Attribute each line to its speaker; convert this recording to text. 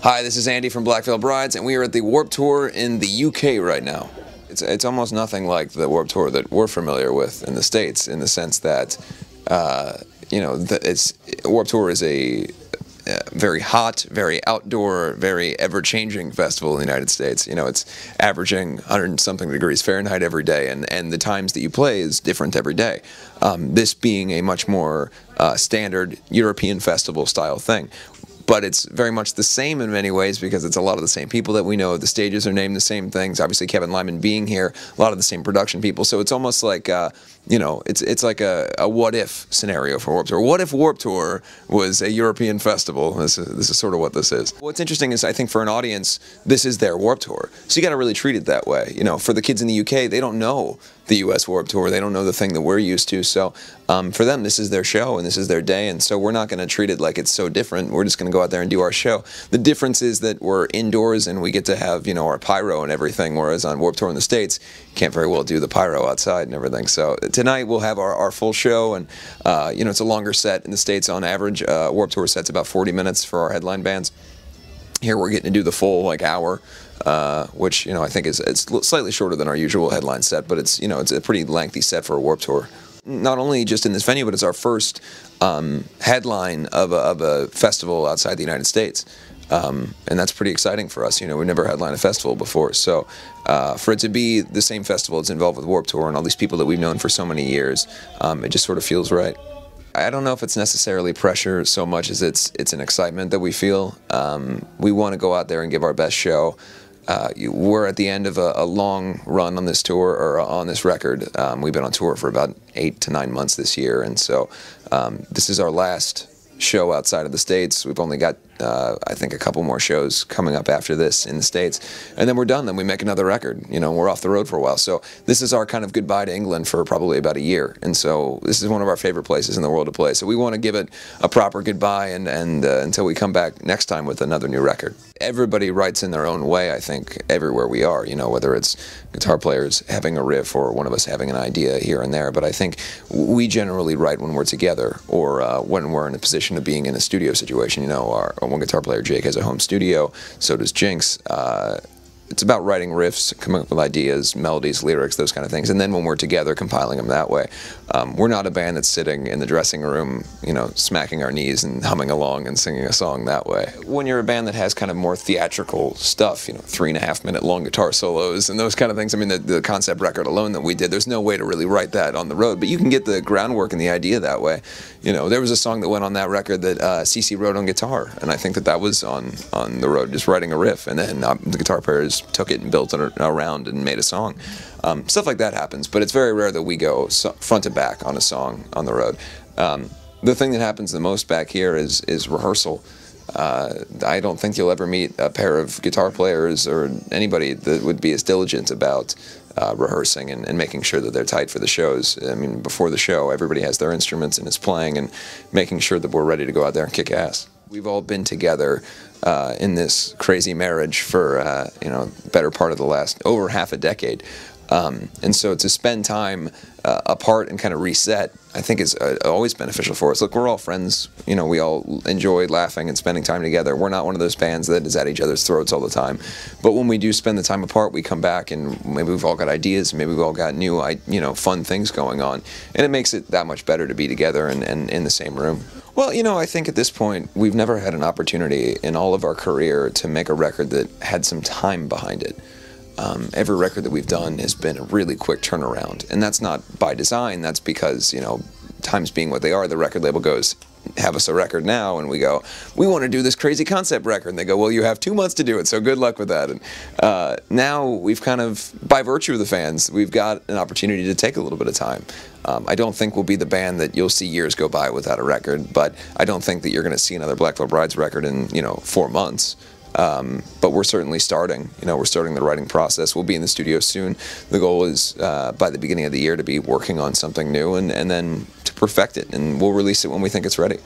Speaker 1: Hi, this is Andy from Black Veil Brides, and we are at the Warped Tour in the UK right now. It's almost nothing like the Warped Tour that we're familiar with in the States, in the sense that, Warped Tour is a very hot, very outdoor, very ever-changing festival in the United States. You know, it's averaging 100-something degrees Fahrenheit every day, and the times that you play is different every day. This being a much more standard European festival style thing. But it's very much the same in many ways because it's a lot of the same people that we know. The stages are named the same things. Obviously, Kevin Lyman being here, a lot of the same production people. So it's almost like, it's like a what-if scenario for Warped Tour. What if Warped Tour was a European festival? This is sort of what this is. What's interesting is I think for an audience, this is their Warped Tour. So you got to really treat it that way. You know, for the kids in the UK, they don't know the US Warped Tour. They don't know the thing that we're used to. So for them, this is their show and this is their day. And so we're not going to treat it like it's so different. We're just going to go out there and do our show. The difference is that we're indoors and we get to have, you know, our pyro and everything, whereas on Warped Tour in the States, you can't very well do the pyro outside and everything. So tonight we'll have our full show, and it's a longer set in the States on average. Warped Tour set's about 40 minutes for our headline bands. Here we're getting to do the full hour, which I think it's slightly shorter than our usual headline set, but it's it's a pretty lengthy set for a Warped Tour. Not only just in this venue, but it's our first headline of a festival outside the United States, and that's pretty exciting for us. We've never headlined a festival before, so for it to be the same festival that's involved with Warped Tour and all these people that we've known for so many years, it just sort of feels right. I don't know if it's necessarily pressure so much as it's an excitement that we feel. We want to go out there and give our best show. We're at the end of a long run on this tour, or on this record. We've been on tour for about 8 to 9 months this year, and so this is our last show outside of the States. We've only got, I think, a couple more shows coming up after this in the States, and then we're done. Then we make another record. We're off the road for a while. So this is our kind of goodbye to England for probably about a year, and so this is one of our favorite places in the world to play. So we want to give it a proper goodbye, and until we come back next time with another new record. Everybody writes in their own way, I think, everywhere we are, whether it's guitar players having a riff or one of us having an idea here and there. But I think we generally write when we're together, or when we're in a position of being in a studio situation. Our one guitar player, Jake, has a home studio, so does Jinx. It's about writing riffs, coming up with ideas, melodies, lyrics, those kind of things, and then when we're together, compiling them that way. We're not a band that's sitting in the dressing room, smacking our knees and humming along and singing a song that way. When you're a band that has kind of more theatrical stuff, 3.5-minute long guitar solos and those kind of things, I mean, the concept record alone that we did, there's no way to really write that on the road, but you can get the groundwork and the idea that way. There was a song that went on that record that CeCe wrote on guitar, and I think that was on the road, just writing a riff, and then the guitar players took it and built it around and made a song. Stuff like that happens, but it's very rare that we go front to back on a song on the road. The thing that happens the most back here is rehearsal. I don't think you'll ever meet a pair of guitar players or anybody that would be as diligent about rehearsing and making sure that they're tight for the shows. I mean, before the show, everybody has their instruments and is playing and making sure that we're ready to go out there and kick ass. We've all been together in this crazy marriage for better part of the last over half a decade, and so to spend time apart and kind of reset, I think is always beneficial for us. Look, we're all friends. We all enjoy laughing and spending time together. We're not one of those bands that is at each other's throats all the time. But when we do spend the time apart, we come back and maybe we've all got ideas, maybe we've all got new, fun things going on, and it makes it that much better to be together and in the same room. Well, I think at this point, we've never had an opportunity in all of our career to make a record that had some time behind it. Every record that we've done has been a really quick turnaround, and that's not by design. That's because, times being what they are, the record label goes, have us a record now, and we go, we want to do this crazy concept record, and they go, well, you have 2 months to do it, so good luck with that. And now we've kind of, by virtue of the fans, we've got an opportunity to take a little bit of time. I don't think we'll be the band that you'll see years go by without a record, but I don't think that you're going to see another Black Veil Brides record in 4 months. But we're certainly starting. We're starting the writing process. We'll be in the studio soon. The goal is by the beginning of the year to be working on something new and then to perfect it, and we'll release it when we think it's ready.